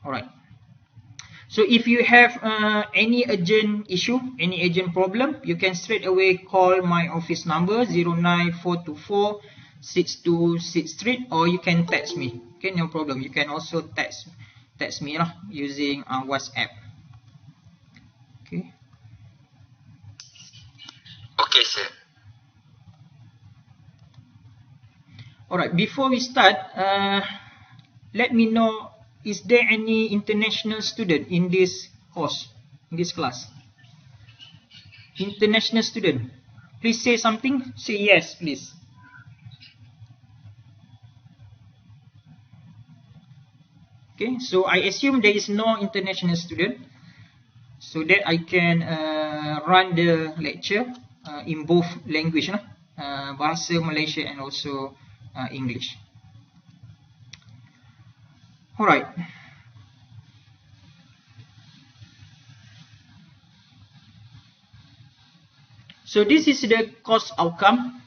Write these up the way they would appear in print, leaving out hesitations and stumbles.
Alright. So if you have any urgent issue, any urgent problem, you can straight away call my office number 09424 6263, or you can text me. Okay, no problem. You can also text me using WhatsApp. Okay. Okay, sir. Alright, before we start, let me know, is there any international student in this course, in this class? International student, please say something. Say yes, please. Okay, so I assume there is no international student, so that I can run the lecture in both language, Bahasa Malaysia and also English. Alright. So this is the course outcome.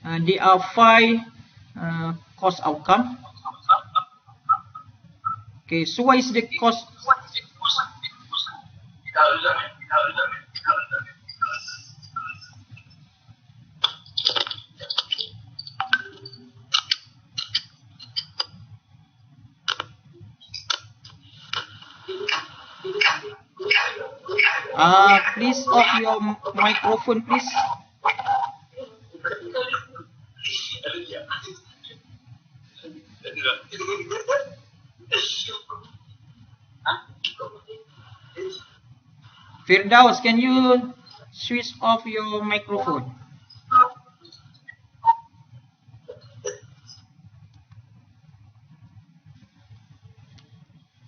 There are 5 course outcome. Okay, so what is the course? Please off your microphone, please. Firdaus, can you switch off your microphone?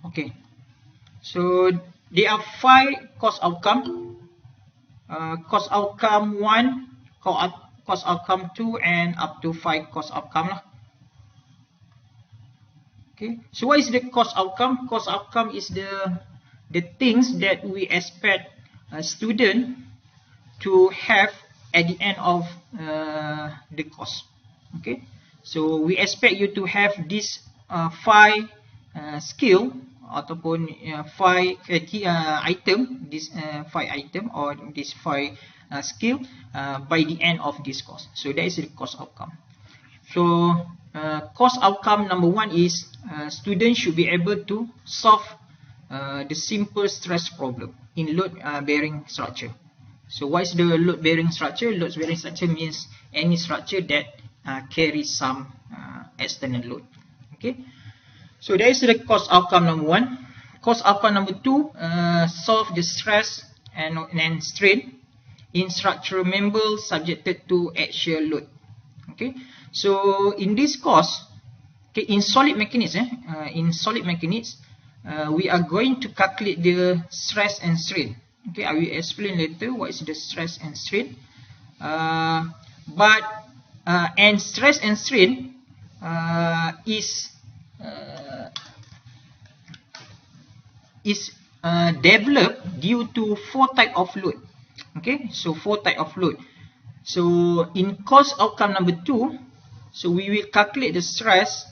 Okay, so there are 5 course outcome. Course outcome 1, course outcome 2, and up to 5 course outcome. Okay, so what is the course outcome? Course outcome is the things that we expect a student to have at the end of the course. Okay, so we expect you to have this 5 skill ataupun 5 key item, this 5 item or this 5 skill by the end of this course. So that is the course outcome. So course outcome number 1 is students should be able to solve the simple stress problem in load bearing structure. So what is the load bearing structure? Load bearing structure means any structure that carries some external load. Okay, so that is the course outcome number 1. Course outcome number 2, solve the stress and strain in structural members subjected to axial load. Okay, so in this course, okay, in solid mechanics, we are going to calculate the stress and strain. Okay, I will explain later what is the stress and strain. And stress and strain is developed due to 4 type of load. Okay, so 4 type of load. So in course outcome number 2, so we will calculate the stress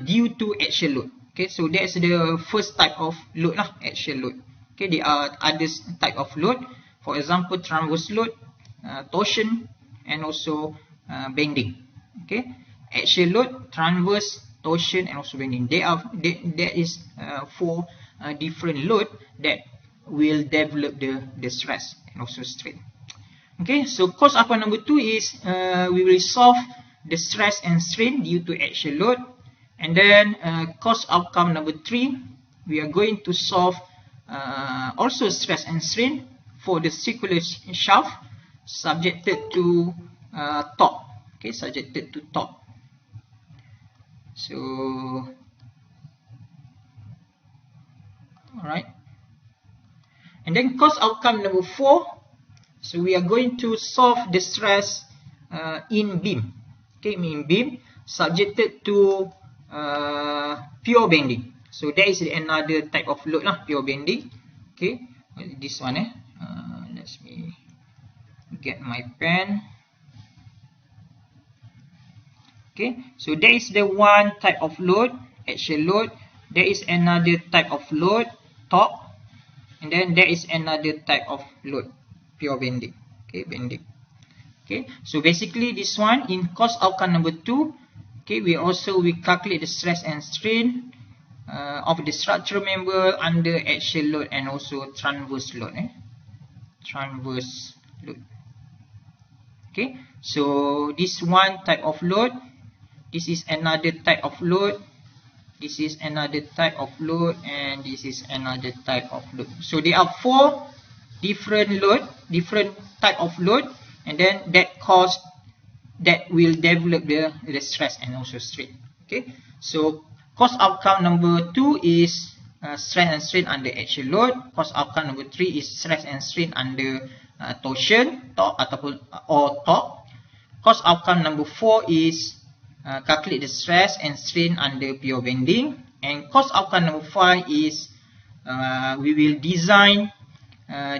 due to axial load. Okay, so that's the first type of load, axial load. Okay, there are other type of load, for example transverse load, torsion, and also bending. Okay, axial load, transverse, torsion, and also bending. There is 4 different load that will develop the stress and also strain. Okay, so course outcome number 2 is we will solve the stress and strain due to axial load. And then course outcome number 3, we are going to solve also stress and strain for the circular shaft subjected to top. Okay, subjected to top. So, alright. And then course outcome number 4, so we are going to solve the stress in beam. Okay, in beam subjected to pure bending. So that is another type of load, pure bending. Okay, this one. Let me get my pen. Okay, so that is the one type of load, axial load, there is another type of load, torque, and then there is another type of load, pure bending. Okay, bending. Okay, so basically this one in course outcome number 2, okay, we calculate the stress and strain of the structural member under axial load and also transverse load. Transverse load. Okay, so this one type of load, this is another type of load, this is another type of load, and this is another type of load. So there are 4 different type of load, and then that will develop the stress and also strain. Okay, so course outcome number 2 is stress and strain under axial load. Course outcome number 3 is stress and strain under torsion, torque ataupun or torque. Course outcome number 4 is calculate the stress and strain under pure bending. And course outcome number 5 is we will design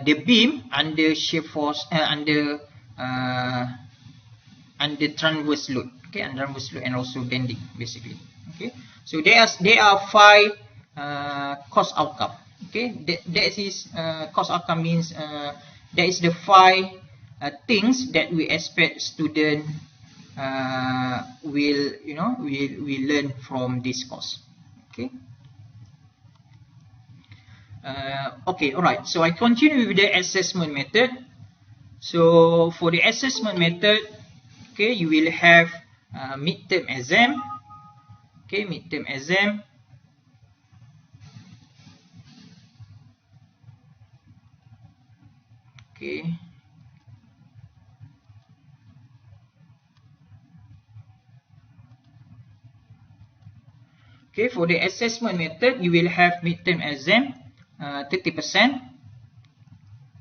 the beam under shear force under transverse load. Okay, under transverse load and also bending basically. Okay, so there are 5 course outcome. Okay, that is course outcome means that is the 5 things that we expect student will learn from this course. Okay. Okay, alright. So I continue with the assessment method. So for the assessment method, okay, you will have midterm exam. Okay, midterm exam. Okay. Okay, for the assessment method, you will have midterm exam 30%,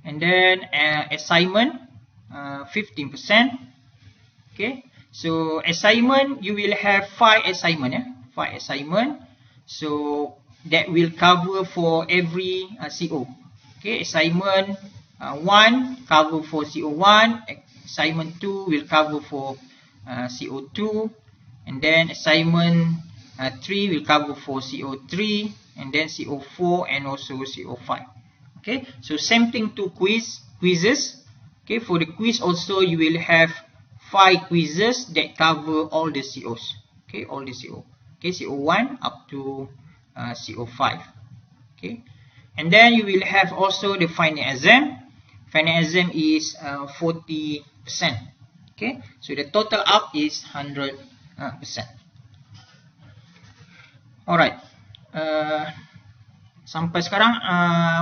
and then assignment 15%. Okay, so assignment you will have 5 assignment. 5 assignment. So that will cover for every CO. Okay, assignment 1 cover for CO1, assignment 2 will cover for CO2, and then assignment 3 will cover for CO3, and then CO4 and also CO5. Okay, so same thing to quizzes. Okay, for the quiz also you will have 5 quizzes that cover all the COs. Okay, all the CO. Okay, CO1 up to CO5. Okay, and then you will have also the final exam. Final exam is 40%. Okay, so the total up is 100%. Alright. Sampai sekarang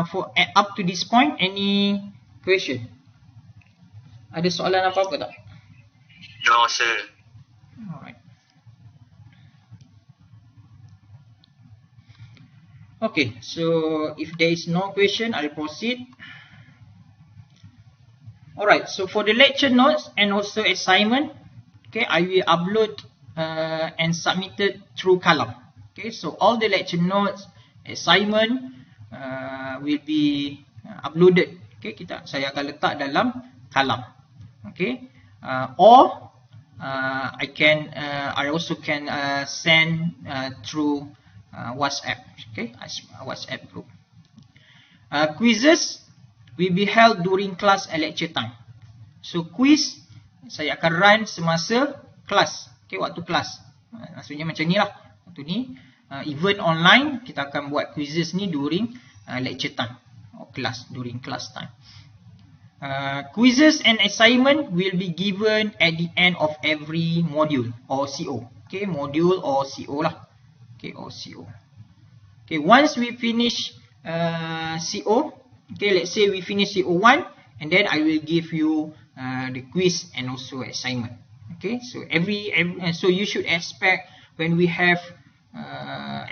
for up to this point, any question? Ada soalan apa-apa tak? No, sir. Alright. Okay, so if there is no question, I'll proceed. Alright, so for the lecture notes and also assignment, okay, I will upload and submit it through Kalam. Okay, so all the lecture notes, assignment will be uploaded. Okay, saya akan letak dalam Kalam. Okay, or I also can send through WhatsApp. Okay, WhatsApp group. Quizzes will be held during class and lecture time. So quiz saya akan run semasa kelas. Okay, waktu kelas. Maksudnya macam ni lah. Waktu ni event online kita akan buat quizzes ni during lecture time or class, during class time. Quizzes and assignment will be given at the end of every module or CO. Okay, module or CO lah. Okay, or CO. Okay, once we finish CO, okay, let's say we finish CO1, and then I will give you the quiz and also assignment. Okay, so so you should expect when we have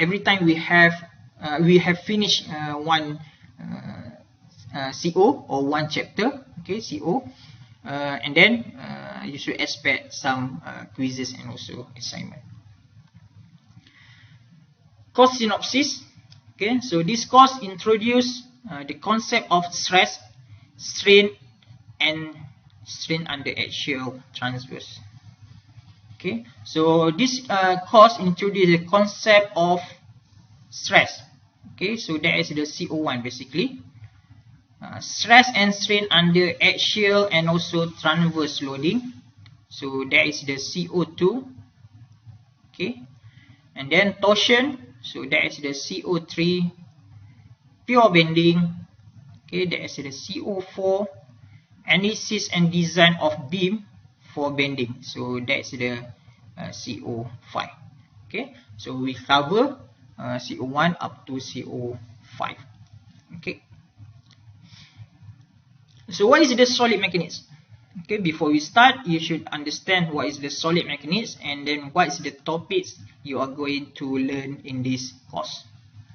every time we have finished one CO or one chapter, okay, CO, and then you should expect some quizzes and also assignment. Course synopsis. Okay, so this course introduce the concept of stress, strain, and strain under axial transverse. Okay, so this course introduces the concept of stress. Okay, so that is the CO1 basically. Stress and strain under axial and also transverse loading. So that is the CO2. Okay, and then torsion. So that is the CO3. Pure bending. Okay, that is the CO4. Analysis and design of beam for bending. So that is the CO5. Okay, so we cover CO1 up to CO5. Okay. So what is the solid mechanics? Okay, before we start, you should understand what is the solid mechanics and then what is the topics you are going to learn in this course.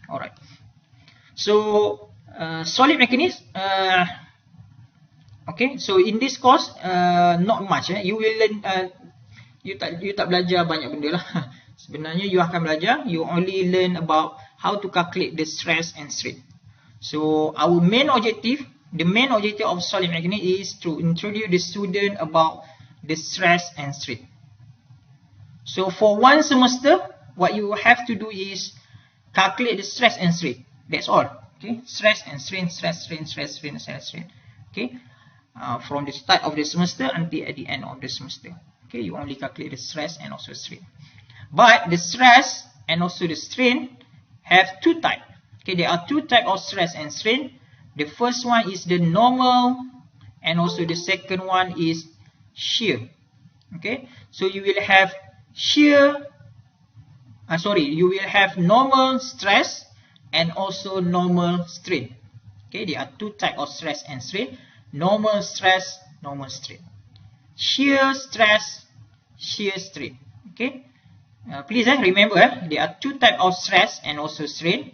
Alright. So solid mechanics. Okay, so in this course, not much. You will learn. You tak belajar banyak benda lah. Sebenarnya you akan belajar. You only learn about how to calculate the stress and strain. So our main objective, the main objective of solid mechanics is to introduce the student about the stress and strain. So for one semester, what you have to do is calculate the stress and strain. That's all. Okay, stress and strain, stress, strain, stress, strain, stress, strain. Okay. From the start of the semester until at the end of the semester. Okay, you only calculate the stress and also strain. But the stress and also the strain have two types. Okay, there are two types of stress and strain. The first one is the normal and also the second one is shear. Okay, so you will have you will have normal stress and also normal strain. Okay, there are two types of stress and strain. Normal stress, normal strain. Shear stress, shear strain. Okay. Please remember there are two types of stress and also strain.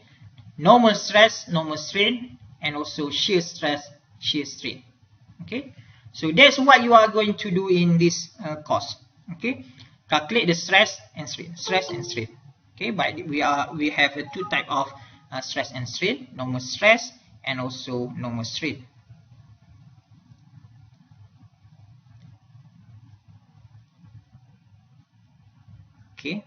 Normal stress, normal strain, and also shear stress, shear strain. Okay. So that's what you are going to do in this course. Okay. Calculate the stress and strain. Stress and strain. Okay. But we have two types of stress and strain. Normal stress and also normal strain. Okay.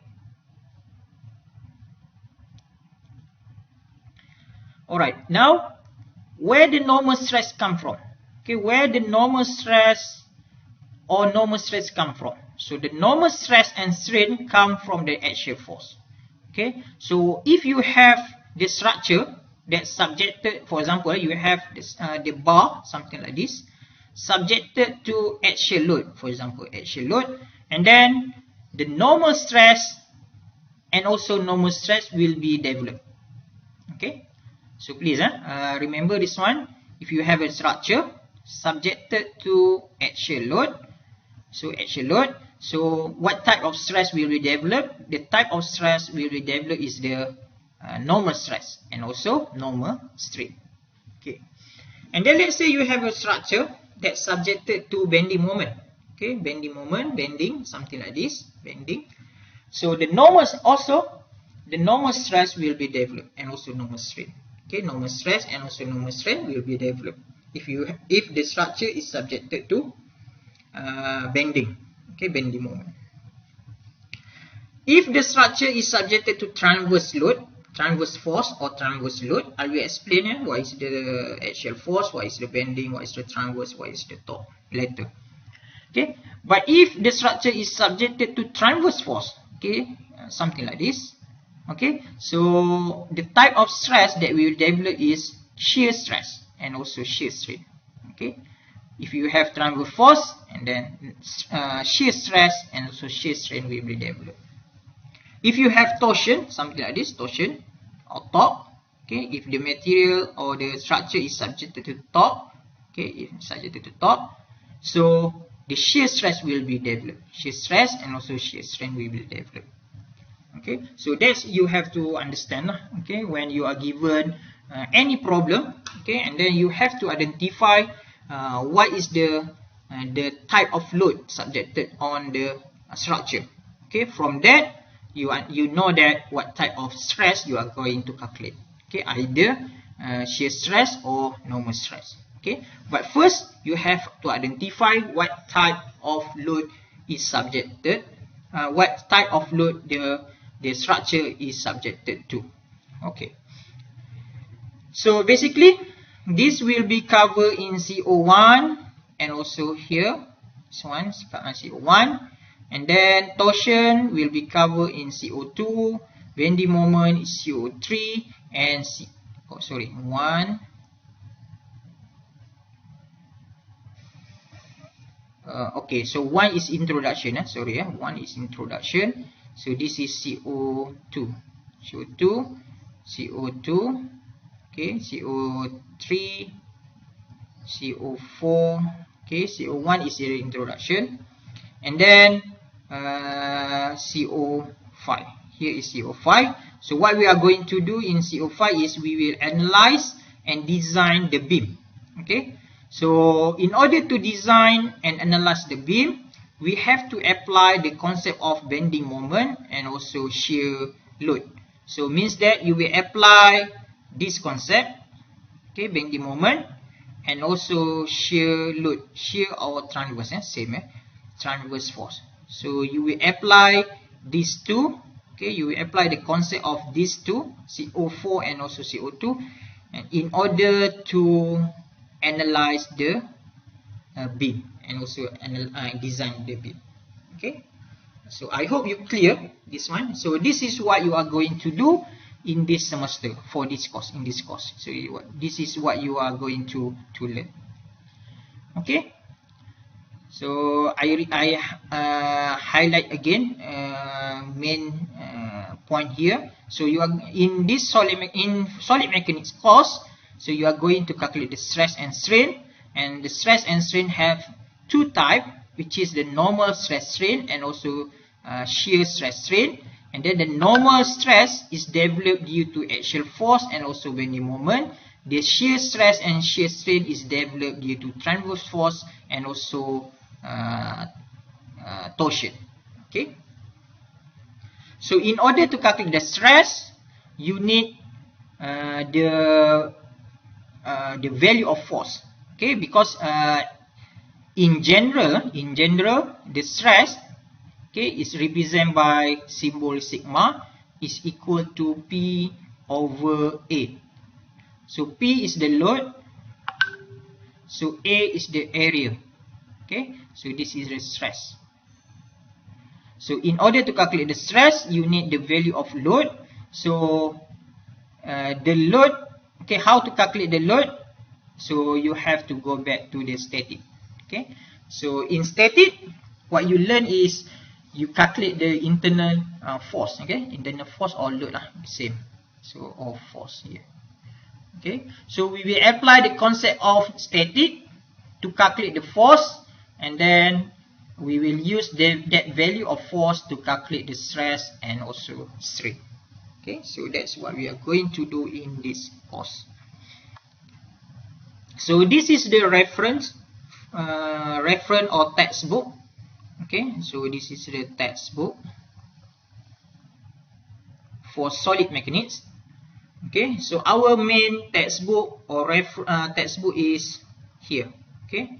Alright, now where the normal stress come from? Okay, where the normal stress or normal stress come from? So the normal stress and strain come from the axial force. Okay, so if you have the structure that's subjected, for example, you have this, the bar, something like this, subjected to axial load, for example, axial load, and then the normal stress and also normal stress will be developed. Okay, so please remember this one. If you have a structure subjected to axial load, so what type of stress will be developed? The type of stress will be developed is the normal stress and also normal strain. Okay, and then let's say you have a structure that's subjected to bending moment. Okay, bending moment, bending, something like this, bending. So the normal stress will be developed and also normal strain. Okay, normal stress and also normal strain will be developed if the structure is subjected to bending. Okay, bending moment. If the structure is subjected to transverse load, transverse force or transverse load, I will explain what is the axial force, what is the bending, what is the transverse, what is the torque later. Okay, but if the structure is subjected to transverse force, okay, something like this. Okay, so the type of stress that we will develop is shear stress and also shear strain. Okay, if you have transverse force and then shear stress and also shear strain will be developed. If you have torsion, something like this, torsion or torque, okay, if the material or the structure is subjected to torque, okay, if subjected to torque, so the shear stress will be developed. Shear stress and also shear strain will be developed. Okay, so that's you have to understand. Okay, when you are given any problem, okay, and then you have to identify what is the type of load subjected on the structure. Okay, from that you know that what type of stress you are going to calculate. Okay, either shear stress or normal stress. Okay, but first you have to identify what type of load is subjected, what type of load the structure is subjected to. Okay. So basically, this will be covered in CO1 and also here, this one CO1, and then torsion will be covered in CO2, bending moment is CO3, and okay, so one is introduction. One is introduction. So this is CO2, CO2. Okay, CO3, CO4. Okay, CO1 is the introduction, and then CO5. Here is CO5. So what we are going to do in CO5 is we will analyze and design the beam. Okay, so in order to design and analyze the beam, we have to apply the concept of bending moment and also shear load. So means that you will apply this concept, okay, bending moment, and also shear load, shear or transverse, transverse force. So you will apply these two, okay, you will apply the concept of these two, CO4 and also CO2, and in order to analyze the beam and also design the beam. Okay, so I hope you clear this one. So this is what you are going to do in this semester for this course, in this course. So this is what you are going to learn. Okay, so I highlight again main point here. So you are in this solid mechanics course, so you are going to calculate the stress and strain, and the stress and strain have two types, which is the normal stress strain and also shear stress strain. And then the normal stress is developed due to axial force and also bending moment. The shear stress and shear strain is developed due to transverse force and also torsion. Okay. So in order to calculate the stress, you need the value of force. Okay, because in general, the stress, okay, is represented by symbol sigma is equal to P over A. So P is the load, so A is the area. Okay, so this is the stress. So in order to calculate the stress, you need the value of load. So the load, okay, how to calculate the load? So you have to go back to the static. Okay, so in static, what you learn is you calculate the internal force. Okay, internal force or load same. So or force here. Okay, so we will apply the concept of static to calculate the force, and then we will use that value of force to calculate the stress and also strain. Okay, so that's what we are going to do in this course. So this is the reference or textbook. Okay, so this is the textbook for solid mechanics. Okay, so our main textbook or textbook is here. Okay,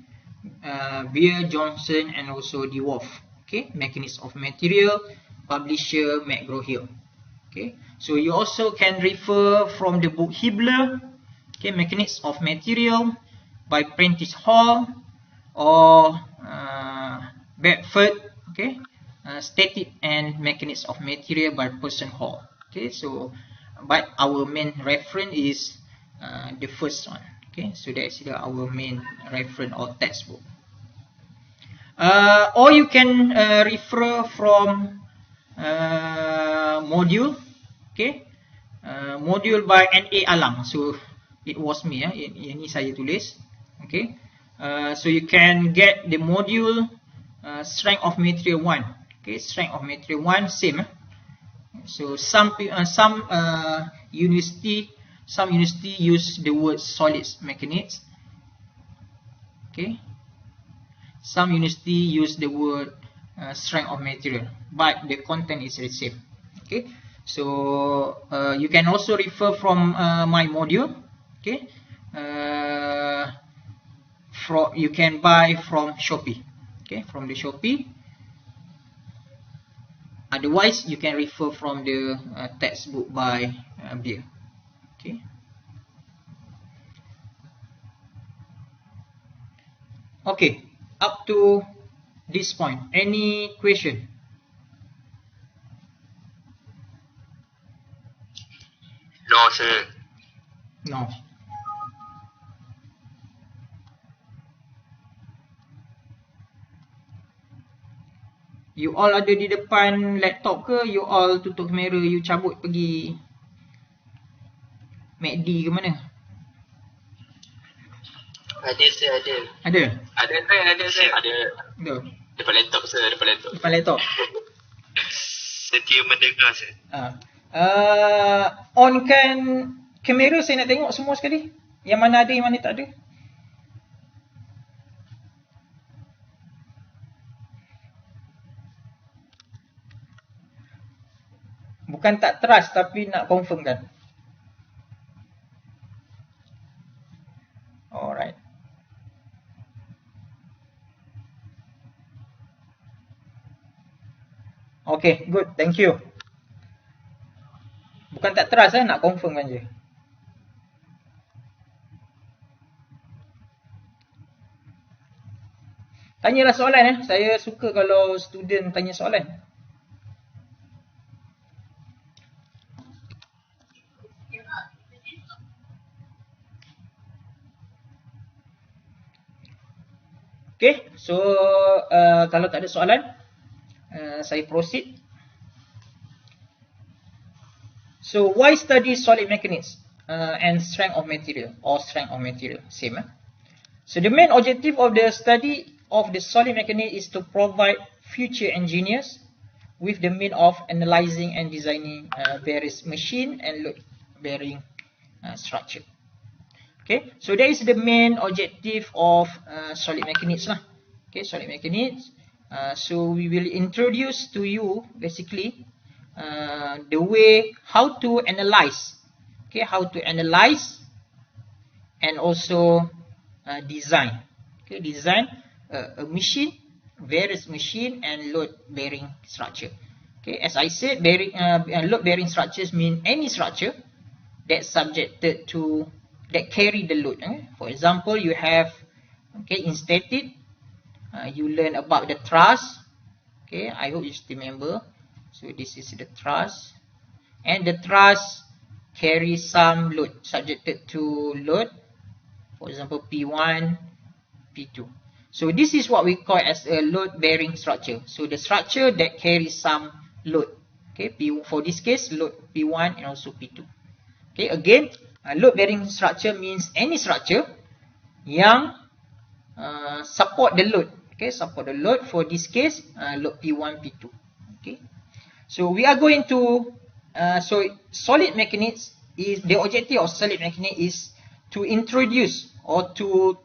Beer, Johnson, and also DeWolf. Okay, Mechanics of Material, publisher McGraw-Hill. Okay, so you also can refer from the book Hibbeler, okay, Mechanics of Material by Prentice Hall, or Bedford, okay, Static and Mechanics of Material by Person Hall. Okay, so but our main reference is the first one. Okay, so that's our main reference or textbook. Or you can refer from module, okay, module by N.A. Alang. So it was me, ini saya tulis. Okay, so you can get the module strength of material 1. Okay, strength of material 1 same. So some university use the word solid mechanics. Okay, some university use the word strength of material, but the content is the same. Okay, so you can also refer from my module. Okay, you can buy from Shopee. Okay, from the Shopee. Otherwise, you can refer from the textbook by Beer. Okay. Okay, up to this point, any question? No, sir. No. You all ada di depan laptop ke? You all tutup kamera, you cabut pergi MACD ke mana? Ada, sir, ada. Ada? Ada, sir, ada, sir. Ada. Ada. Depan laptop, sir, depan laptop. Depan laptop? Setia mendengar, sir. On-kan kamera, saya nak tengok semua sekali. Yang mana ada, yang mana tak ada. Bukan tak trust tapi nak confirm kan. Alright. Okay, good. Thank you. Bukan tak trust nak confirm kan je. Tanyalah soalan Saya suka kalau student tanya soalan. Okay, so kalau tak ada soalan, saya proceed. So why study solid mechanics and strength of material or strength of material? Same. So the main objective of the study of the solid mechanics is to provide future engineers with the means of analyzing and designing various machine and load bearing structure. Okay, so that is the main objective of solid mechanics lah. Okay, solid mechanics. So we will introduce to you basically the way how to analyze. Okay, how to analyze and also design. Okay, design a machine, various machine and load bearing structure. Okay, as I said, load bearing structures mean any structure that's subjected to that carry the load. For example, you have in static, you learn about the truss. Okay, I hope you still remember. So this is the truss, and the truss carries some load subjected to load. For example, P1, P2. So this is what we call as a load bearing structure. So the structure that carries some load. Okay, for this case, load P1 and also P2. Okay, again, load bearing structure means any structure yang support the load. Okay, support the load. For this case, load P1, P2. Okay, so we are going to solid mechanics is the objective of solid mechanics is to introduce or to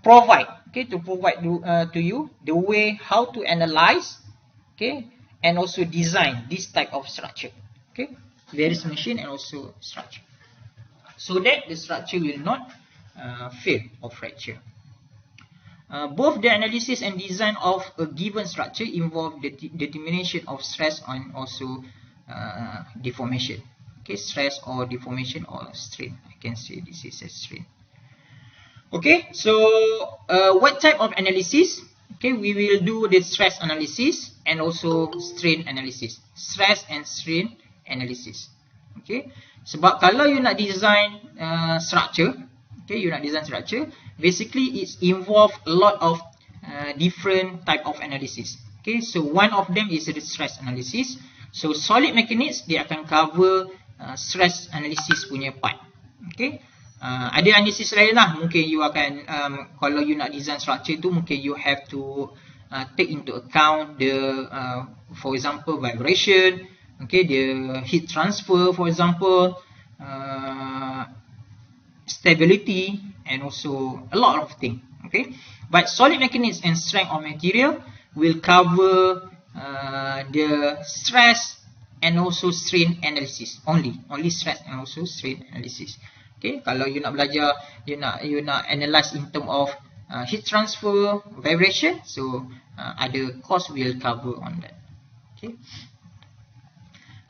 provide to you the way how to analyze, okay, and also design this type of structure. Okay, various machine and also structure, so that the structure will not fail or fracture. Both the analysis and design of a given structure involve the determination of stress and also deformation. Okay, stress or deformation or strain. I can say this is a strain. Okay, so what type of analysis? Okay, we will do the stress analysis and also strain analysis. Stress and strain analysis. Okay, sebab kalau you nak design structure, okay, you nak design structure, basically it's involve a lot of different type of analysis. Okay, so one of them is the stress analysis. So solid mechanics dia akan cover stress analysis punya part. Okay, ada analisis lain lah. Mungkin you akan kalau you nak design structure tu, mungkin you have to take into account the for example vibration, okay, the heat transfer, for example, stability, and also a lot of things. Okay, but solid mechanics and strength of material will cover the stress and also strain analysis only stress and also strain analysis. Okay, kalau you nak belajar, you nak analyze in term of heat transfer, vibration, so other course will cover on that. Okay,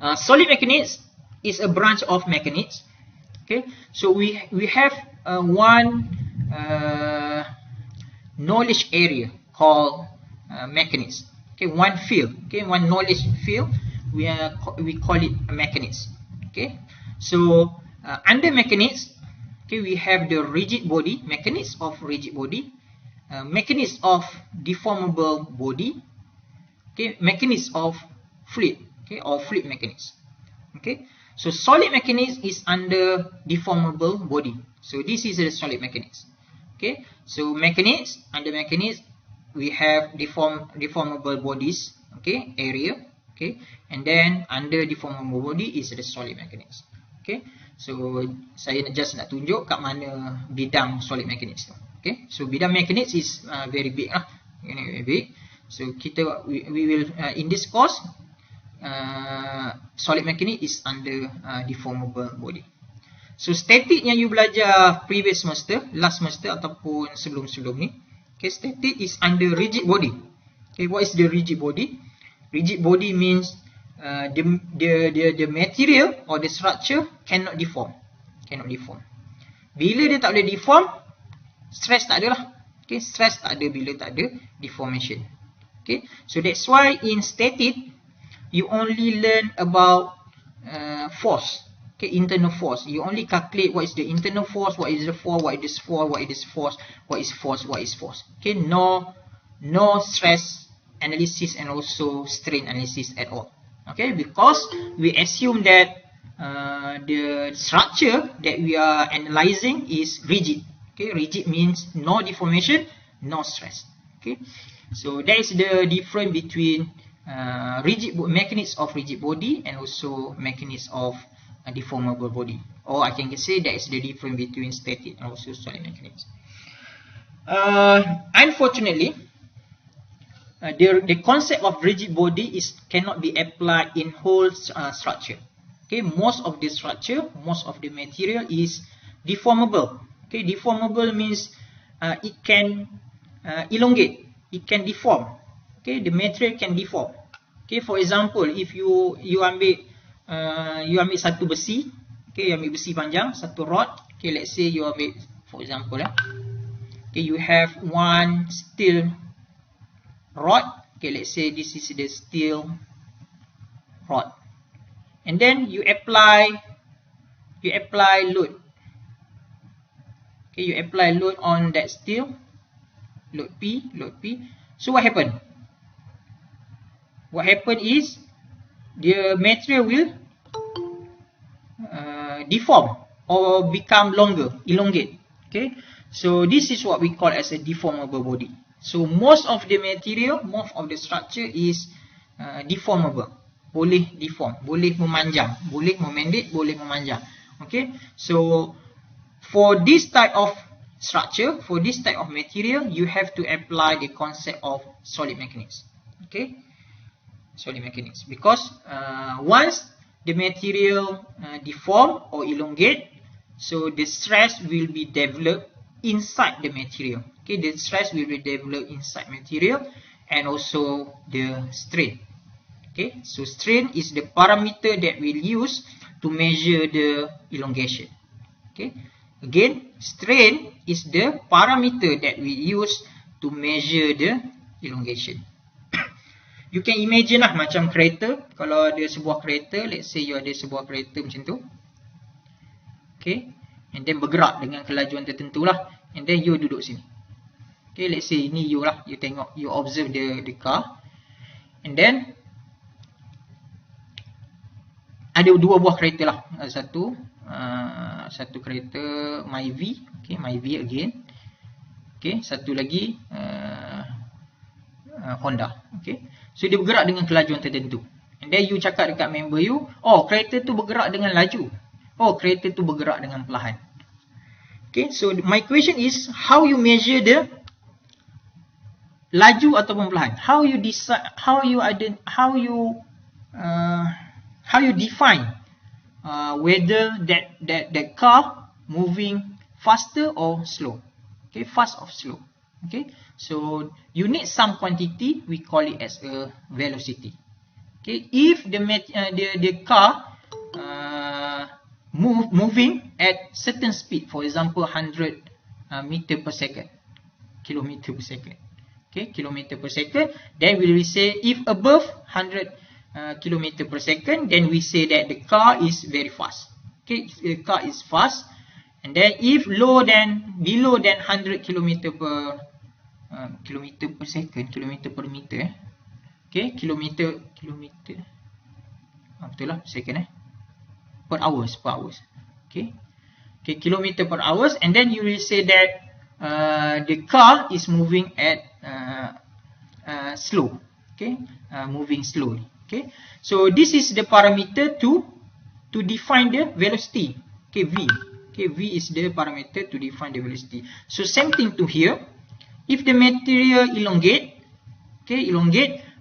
Solid mechanics is a branch of mechanics. Okay, so we have one knowledge area called mechanics. Okay, one field. Okay, one knowledge field. We call it mechanics. Okay, so under mechanics, okay, we have the rigid body, mechanics of rigid body, mechanics of deformable body, okay, mechanics of fluid, okay, or fluid mechanics. Okay, so solid mechanics is under deformable body. So this is the solid mechanics. Okay, so mechanics, under mechanics we have deformable bodies, okay, area, okay, and then under deformable body is the solid mechanics. Okay, so saya just nak tunjuk kat mana bidang solid mechanics tu. Okay, so bidang mechanics is very big lah, very big. So we will in this course solid mechanics is under deformable body. So static yang you belajar previous semester, last semester ataupun sebelum-sebelum ni, okay, static is under rigid body. Okay, what is the rigid body? Rigid body means the material or the structure cannot deform. Bila dia tak boleh deform, stress tak ada lah. Okay, stress tak ada bila tak ada deformation. Okay, so that's why in static you only learn about force. Okay, internal force. You only calculate what is the internal force, what is the force, what is force, what is force, what is force, what is force. Okay, no stress analysis and also strain analysis at all. Okay, because we assume that the structure that we are analyzing is rigid. Okay, rigid means no deformation, no stress. Okay, so that is the difference between mechanics of rigid body and also mechanics of deformable body. Or I can say that is the difference between static and also solid mechanics. Unfortunately, the concept of rigid body cannot be applied in whole structure. Okay, most of the structure, most of the material is deformable. Okay, deformable means it can elongate, it can deform. Okay, the material can deform. Okay, for example, if you ambil satu besi, okay, you ambil besi panjang, satu rod. Okay, let's say you ambil, for example, okay, you have one steel rod. Okay, let's say this is the steel rod, and then you apply load. Okay, you apply load on that steel, load P. So what happened? What happened is the material will deform or become longer, elongate. Okay, so this is what we call as a deformable body. So most of the material, most of the structure is deformable. Boleh deform, boleh memanjang, boleh memendek, boleh memanjang. Okay, so for this type of structure, for this type of material, you have to apply the concept of solid mechanics. Okay, solid mechanics, because once the material deform or elongate, so the stress will be developed inside the material. Okay, the stress will be developed inside material and also the strain. Okay, so strain is the parameter that we'll use to measure the elongation. Okay, again, strain is the parameter that we use to measure the elongation. You can imagine lah macam kereta. Kalau ada sebuah kereta, let's say you ada sebuah kereta macam tu. Okay, and then bergerak dengan kelajuan tertentu lah. And then you duduk sini. Okay, let's say ini you lah. You tengok, you observe the car. And then ada dua buah kereta lah. Satu kereta Myvi. Okay, Myvi again. Okay, satu lagi Honda. Okay, so dia bergerak dengan kelajuan tertentu. And then you cakap dekat member you, oh kereta tu bergerak dengan laju. Oh kereta tu bergerak dengan perlahan. Okay, so my question is, how you measure the laju ataupun perlahan? How you decide? How you define whether that car moving faster or slow? Okay, fast or slow? Okay, so you need some quantity. We call it as a velocity. Okay, if the car moving at certain speed, for example 100 meter per second, kilometer per second, okay, kilometer per second, then we will say if above 100 kilometer per second, then we say that the car is very fast. Okay, the car is fast. And then if below than 100 kilometer per second, kilometer per meter, okay, kilometer betul lah second per hours, okay, kilometer per hours, and then you will say that the car is moving at slow, okay, moving slowly. Okay, so this is the parameter to define the velocity. Okay, v. Okay, v is the parameter to define the velocity. So same thing to here. If the material elongate, okay,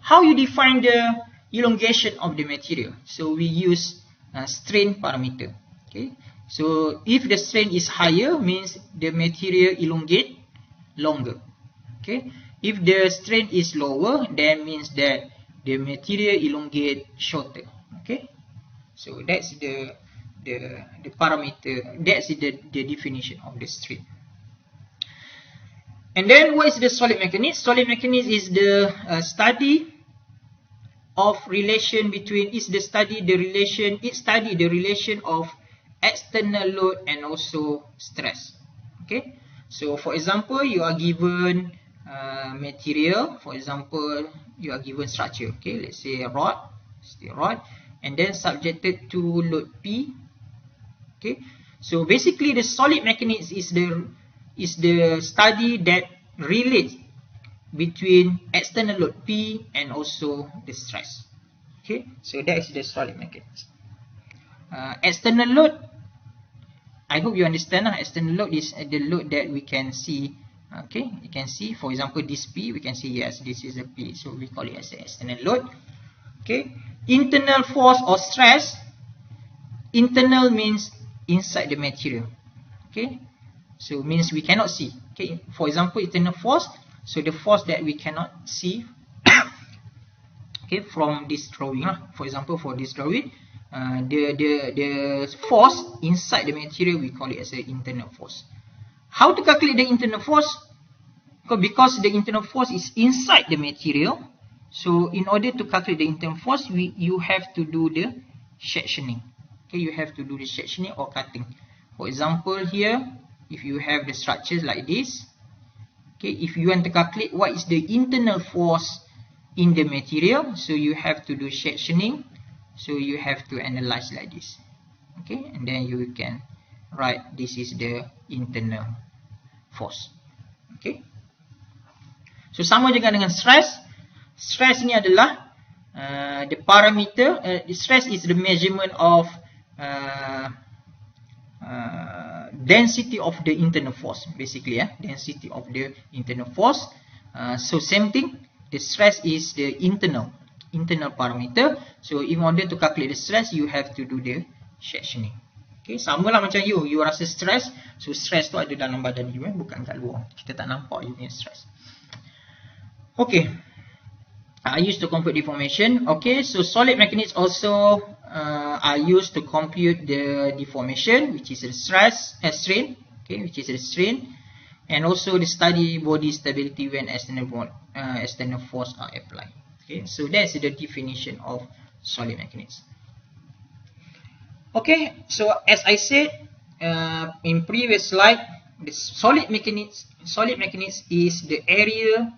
how you define the elongation of the material? So we use strain parameter. Okay, so if the strain is higher, means the material elongate longer. Okay, if the strain is lower, then means that the material elongate shorter. Okay, so that's the parameter, that's the definition of the strain. And then what is the solid mechanics? Solid mechanics is the study of relation between, study the relation of external load and also stress. Okay, so for example, you are given material, for example, you are given structure, okay, let's say a rod, and then subjected to load P. Okay, so basically the solid mechanics is the study that relates between external load P and also the stress. Okay, so that is the solid mechanics. External load, I hope you understand. External load is the load that we can see. Okay, you can see, for example, this P, we can see, yes, this is a P, so we call it as an external load. Okay, internal force or stress. Internal means inside the material. Okay, so means we cannot see. Okay, for example, internal force, so the force that we cannot see okay, from this drawing, for example, for this drawing, the force inside the material, we call it as an internal force. How to calculate the internal force? Because the internal force is inside the material, so in order to calculate the internal force, you have to do the sectioning. Okay, you have to do the sectioning or cutting. For example, here, if you have the structures like this, okay, if you want to calculate what is the internal force in the material, so you have to do sectioning, so you have to analyze like this. Okay, and then you can write this is the internal force. Okay, so sama juga dengan stress. Stress ini adalah the parameter. Stress is the measurement of density of the internal force, basically, density of the internal force. So same thing, the stress is the internal parameter. So in order to calculate the stress, you have to do the sectioning. Okay, sama lah macam you rasa stress, so stress tu ada dalam badan you, bukan kat luar, kita tak nampak you punya stress. Okay, I used to compute deformation. Okay, so solid mechanics also are used to compute the deformation, which is the strain, okay, which is the strain, and also the study body stability when external force are applied. Okay, so that's the definition of solid mechanics. Okay, so as I said in previous slide, the solid mechanics is the area,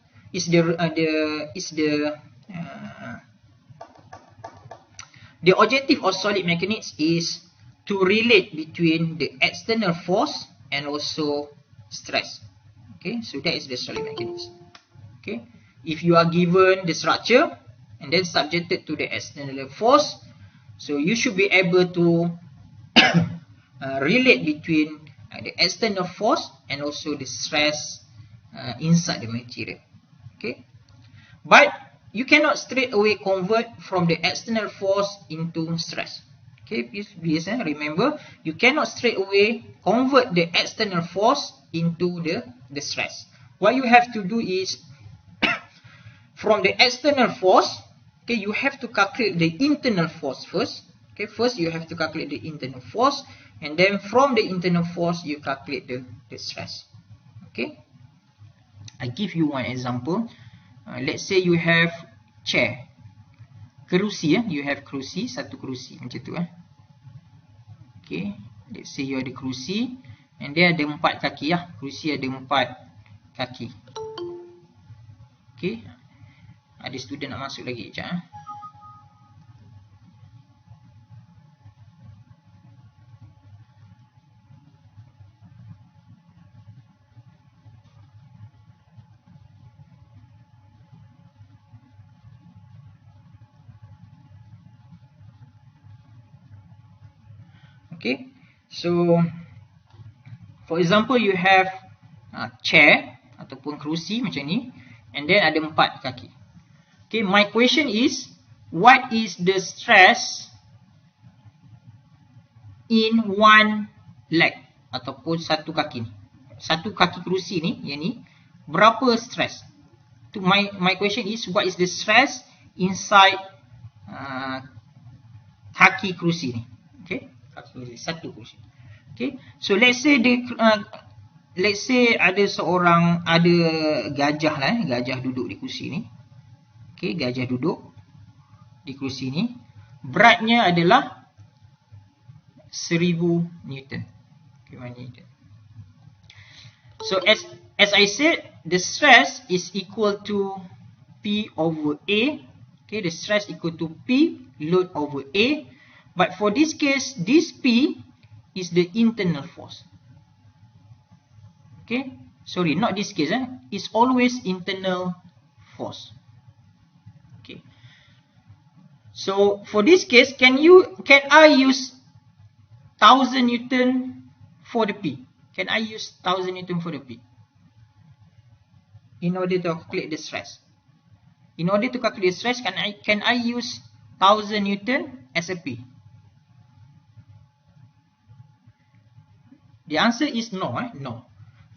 the objective of solid mechanics is to relate between the external force and also stress. Okay, so that is the solid mechanics. Okay, if you are given the structure and then subjected to the external force, so you should be able to relate between the external force and also the stress inside the material. Okay, but you cannot straight away convert from the external force into stress. Okay, please remember, you cannot straight away convert the external force into the stress. What you have to do is from the external force, okay, you have to calculate the internal force first. Okay, first you have to calculate the internal force, and then from the internal force you calculate the stress. Okay, I give you one example. Let's say you have chair, kerusi, you have kerusi, satu kerusi macam tu. Okay, let's say you ada kerusi, and dia ada 4 kaki lah. Kerusi ada 4 kaki. Okay, ada student nak masuk lagi sekejap. Okay, so for example you have chair ataupun kerusi macam ni, and then ada 4 kaki. Okay, my question is, what is the stress in one leg ataupun satu kaki ni? Satu kaki kerusi ni, yang ni, berapa stress? My question is, what is the stress inside kaki kerusi ni? Okay, satu kerusi. Okay, so let's say ada seorang, ada gajah lah, gajah duduk di kerusi ni. Okay, gajah duduk di kerusi ni, beratnya adalah 1000 Newton. Okay, 1 Newton. So as I said, the stress is equal to P over A. Okay, the stress equal to P load over A. But for this case, this P is the internal force. Okay, sorry, not this case. It's always internal force. Okay. So for this case, can I use 1000 Newton for the P? Can I use 1000 Newton for the P in order to calculate the stress? In order to calculate the stress, can I use 1000 Newton as a P? The answer is no, no.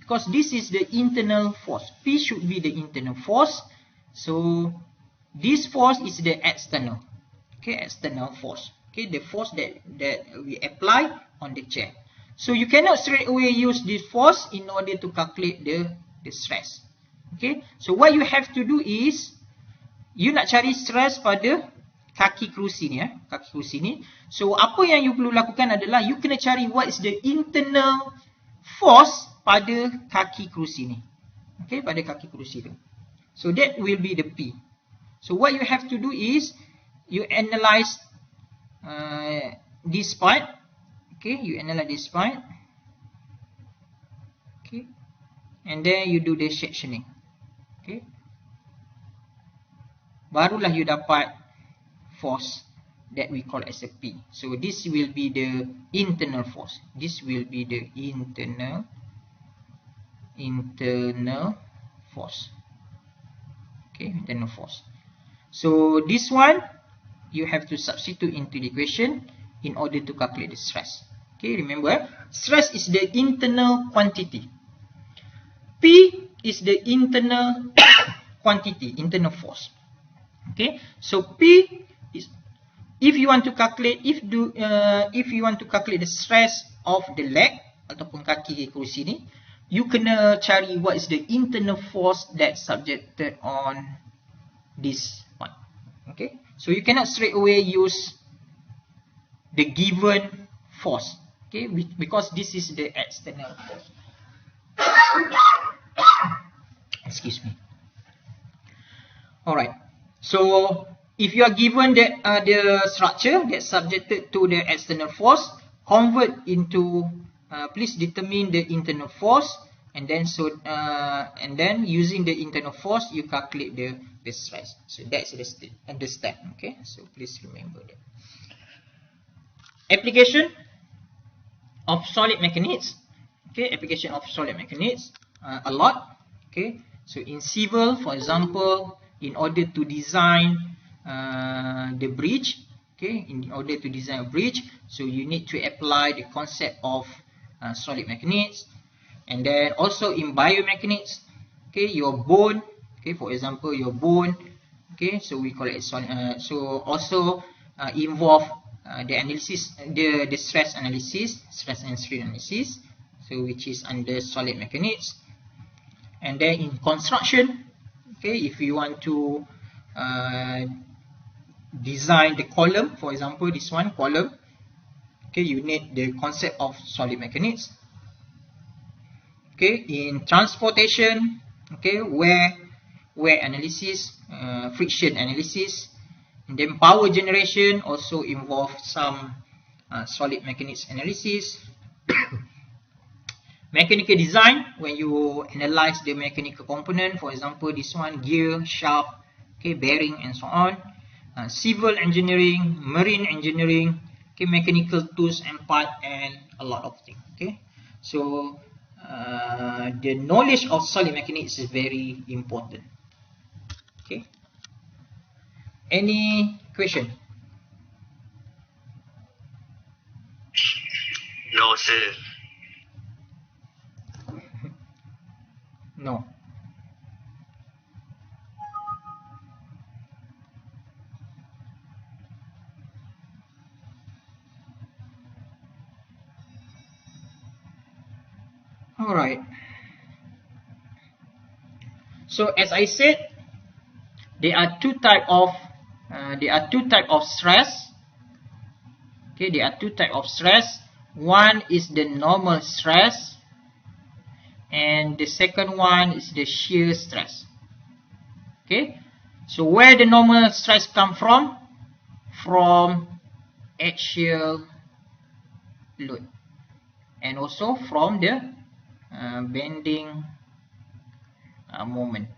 Because this is the internal force. P should be the internal force. So this force is the external. Okay, external force. Okay, the force that we apply on the chair. So you cannot straight away use this force in order to calculate the stress. Okay, so what you have to do is, you nak cari stress pada kaki kerusi ni, kaki kerusi ni. So apa yang you perlu lakukan adalah, you kena cari what is the internal force pada kaki kerusi ni. Okay, pada kaki kerusi tu. So that will be the P. So what you have to do is, you analyze this part. Okay, you analyze this part. Okay, and then you do the sectioning. Okay, barulah you dapat force that we call as a P. So this will be the internal force. This will be the internal force. Okay, internal force. So this one you have to substitute into the equation in order to calculate the stress. Okay, remember, stress is the internal quantity. P is the internal quantity, internal force. Okay, so P is, if you want to calculate the stress of the leg ataupun kaki kerusi ni, you kena cari what is the internal force that's subjected on this one. Okay, so you cannot straight away use the given force. Okay, because this is the external force. Excuse me. Alright, so if you are given that the structure that's subjected to the external force, convert into, please determine the internal force, and then using the internal force you calculate the stress. So that's the step. Okay, so please remember that. Application of solid mechanics. Okay, application of solid mechanics, a lot. Okay, so in civil, for example, in order to design the bridge, okay, in order to design a bridge, so you need to apply the concept of solid mechanics. And then also in biomechanics, okay, your bone, okay, for example, your bone, Okay, so we call it so also involve the analysis, the stress analysis, stress and strain analysis, so which is under solid mechanics. And then in construction, okay, if you want to design the column, for example this one column, okay, you need the concept of solid mechanics. Okay, in transportation, okay, where analysis, friction analysis, and then power generation also involve some solid mechanics analysis. Mechanical design, when you analyze the mechanical component, for example this one gear, shaft, okay, bearing and so on. Civil engineering, marine engineering, okay, mechanical tools and part, and a lot of things. Okay, so the knowledge of solid mechanics is very important. Okay, any question? No, sir. No. All right. So as I said, there are two type of stress. Okay, there are two type of stress. One is the normal stress, and the second one is the shear stress. Okay, so where the normal stress come from? From axial load, and also from the bending moment.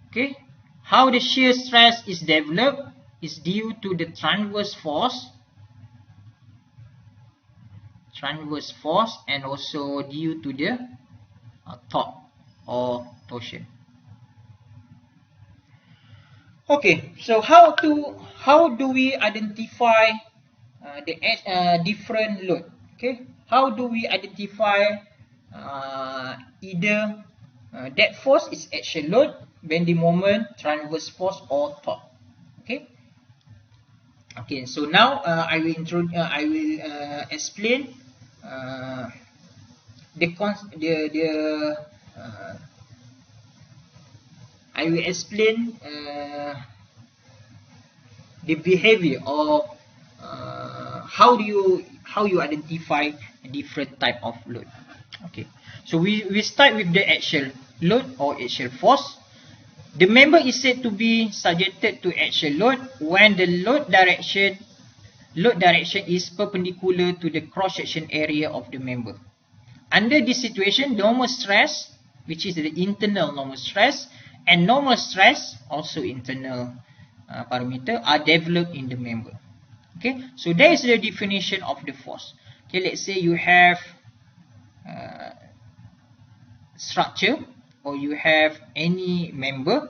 Okay, how the shear stress is developed is due to the transverse force, and also due to the torque or torsion. Okay, so how do we identify the different load? Okay, how do we identify either that force is axial load, bending moment, transverse force, or torque? Okay. Okay, so now I will explain the behavior of how you identify a different type of load. Okay, so we start with the axial load or axial force. The member is said to be subjected to axial load when the load direction is perpendicular to the cross-section area of the member. Under this situation, normal stress, which is the internal normal stress, and normal stress, also internal parameter, are developed in the member. Okay, so that is the definition of the force. Okay, let's say you have structure, or you have any member,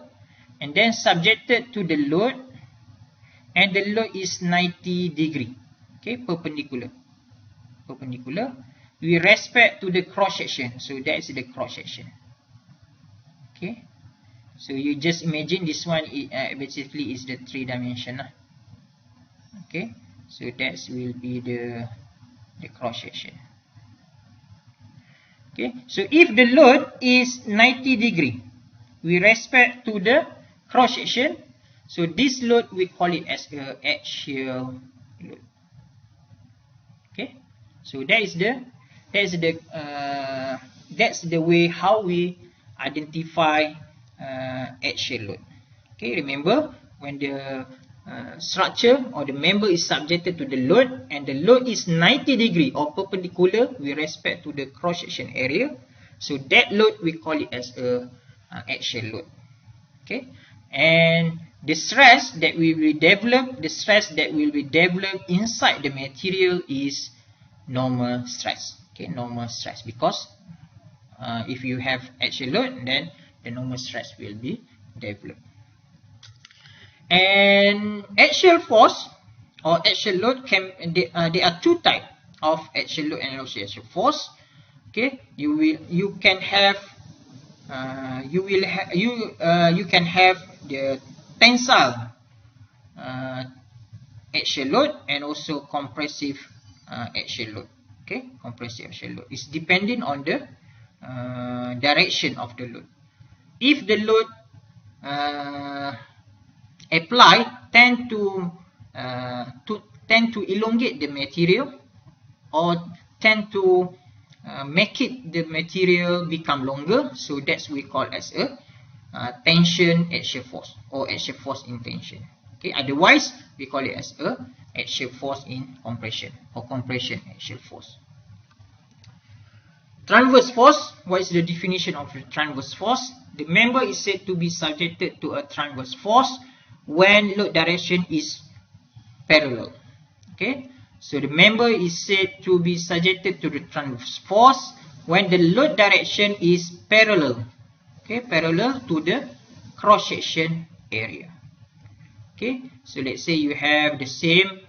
and then subjected to the load, and the load is 90 degree, okay, perpendicular with respect to the cross section. So that is the cross section. Okay, so you just imagine this one basically is the 3 dimension. Okay, so that will be the cross section. Okay, so if the load is 90 degree with respect to the cross section, so this load we call it as a axial load. Okay, so that's the way how we identify axial load. Okay, remember when the structure or the member is subjected to the load, and the load is 90 degree or perpendicular with respect to the cross section area, so that load we call it as a axial load. Okay, and the stress that will be developed inside the material is normal stress. Okay, normal stress, because if you have axial load, then the normal stress will be developed. And axial force or axial load there are two types of axial load and also axial force. Okay, you can have you can have the tensile axial load and also compressive axial load. Okay, compressive axial load is depending on the direction of the load. If the load applied tend to elongate the material or tend to make it the material become longer, so that's we call as a tension axial force or axial force in tension. Okay, otherwise we call it as a axial force in compression or compression axial force. Transverse force. What is the definition of the transverse force? The member is said to be subjected to a transverse force when load direction is parallel. Okay, so the member is said to be subjected to the transverse force when the load direction is parallel. Okay, parallel to the cross section area. Okay, so let's say you have the same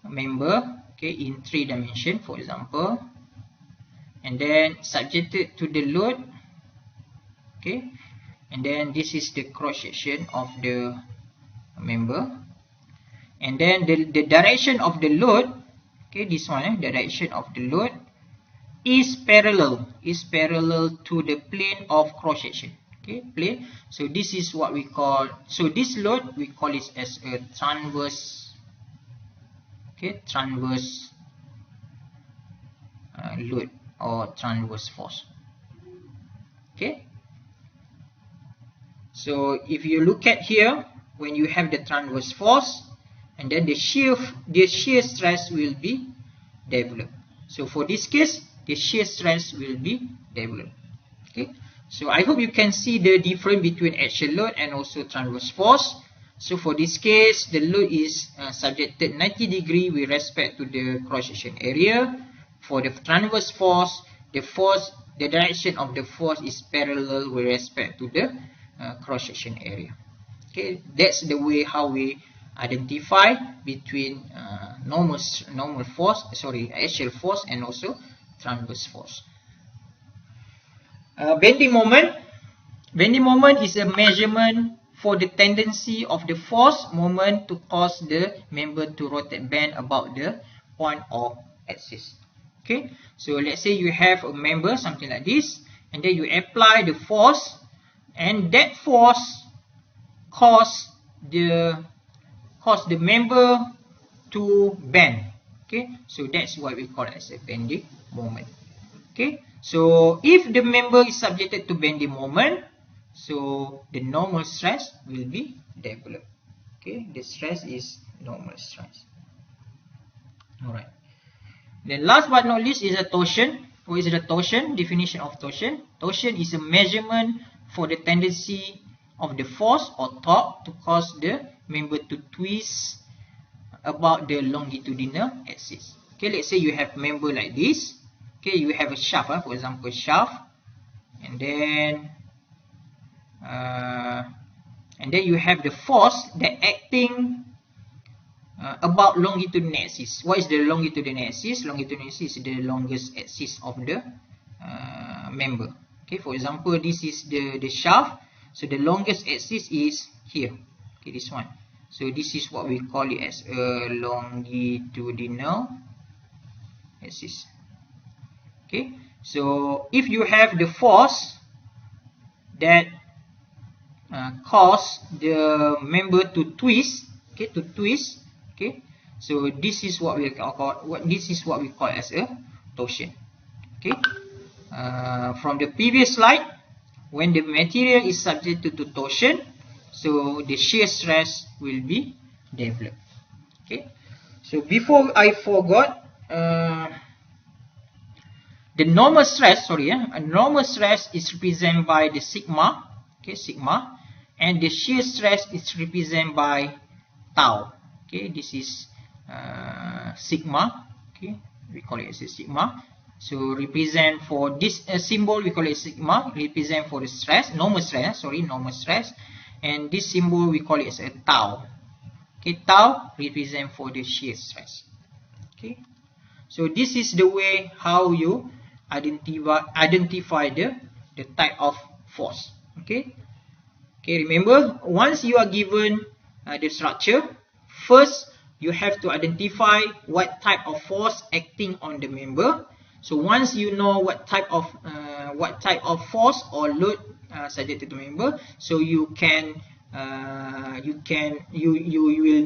member, okay, in 3 dimension, for example, and then subjected to the load. Okay, and then this is the cross section of the member, and then the direction of the load, okay, this one, the direction of the load is parallel to the plane of cross section. Okay, plane. So this is what we call, so this load we call it as a transverse, okay, transverse load or transverse force. Okay, so if you look at here, when you have the transverse force, and then the shear stress will be developed. So for this case, the shear stress will be developed. Okay, so I hope you can see the difference between axial load and also transverse force. So for this case, the load is subjected 90 degree with respect to the cross section area. For the transverse force, the direction of the force is parallel with respect to the cross section area. Okay, that's the way how we identify between axial force and also transverse force. Bending moment. Bending moment is a measurement for the tendency of the force moment to cause the member to rotate bend about the point of axis. Okay, so let's say you have a member something like this, and then you apply the force, and that force cause the member to bend. Okay, so that's what we call as a bending moment. Okay, so if the member is subjected to bending moment, so the normal stress will be developed. Okay, the stress is normal stress. Alright. Then last but not least is a torsion. What is the torsion? Definition of torsion. Torsion is a measurement for the tendency of the force or torque to cause the member to twist about the longitudinal axis. Okay, let's say you have member like this. Okay, you have a shaft, for example, shaft, and then you have the force that acting about longitudinal axis. What is the longitudinal axis? Longitudinal axis is the longest axis of the member. Okay, for example, this is the shaft. So the longest axis is here. Okay, this one. So this is what we call it as a longitudinal axis. Okay, so if you have the force that cause the member to twist, okay, okay, so this is what we call as a torsion. Okay, from the previous slide, when the material is subjected to torsion, so the shear stress will be developed. Okay, so before I forgot, the normal stress, a normal stress is represented by the sigma, okay, sigma, and the shear stress is represented by tau. Okay, this is sigma. Okay, we call it as a sigma. So represent for this symbol, we call it sigma, represent for the stress, normal stress, normal stress, and this symbol we call it as a tau. Okay, tau represent for the shear stress. Okay, so this is the way how you identify the type of force. Okay, remember, once you are given the structure, first you have to identify what type of force acting on the member. So once you know what type of force or load subjected to member, so you will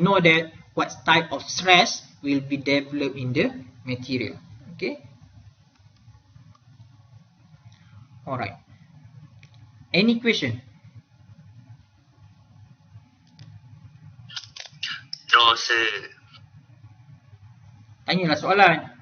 know that what type of stress will be developed in the material. Okay. Alright. Any question? No, sir. Tanyalah soalan.